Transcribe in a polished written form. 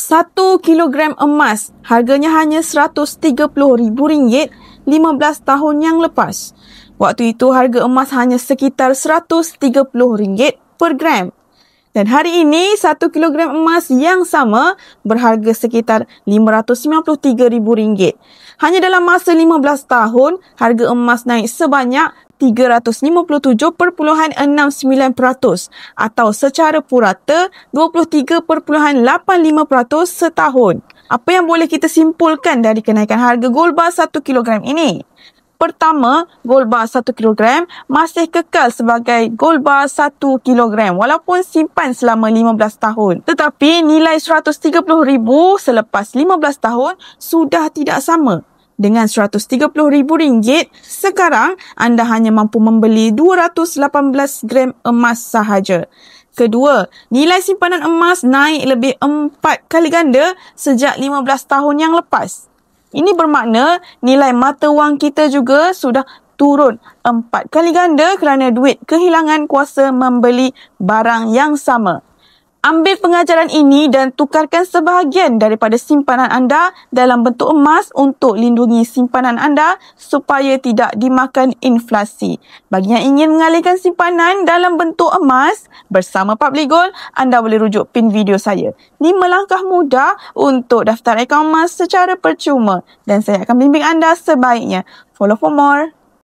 1 kilogram emas harganya hanya RM130,000 15 tahun yang lepas. Waktu itu harga emas hanya sekitar RM130 per gram. Dan hari ini 1 kilogram emas yang sama berharga sekitar RM593,000. Hanya dalam masa 15 tahun, harga emas naik sebanyak 357.69% atau secara purata 23.85% setahun. Apa yang boleh kita simpulkan dari kenaikan harga gold bar 1 kilogram ini? Pertama, gold bar 1 kilogram masih kekal sebagai gold bar 1 kilogram walaupun simpan selama 15 tahun. Tetapi nilai RM130,000 selepas 15 tahun sudah tidak sama. Dengan RM130,000, sekarang anda hanya mampu membeli 218 gram emas sahaja. Kedua, nilai simpanan emas naik lebih 4 kali ganda sejak 15 tahun yang lepas. Ini bermakna nilai mata wang kita juga sudah turun 4 kali ganda kerana duit kehilangan kuasa membeli barang yang sama. Ambil pengajaran ini dan tukarkan sebahagian daripada simpanan anda dalam bentuk emas untuk lindungi simpanan anda supaya tidak dimakan inflasi. Bagi yang ingin mengalihkan simpanan dalam bentuk emas bersama Public Gold, anda boleh rujuk pin video saya. 5 langkah mudah untuk daftar akaun emas secara percuma dan saya akan bimbing anda sebaiknya. Follow for more.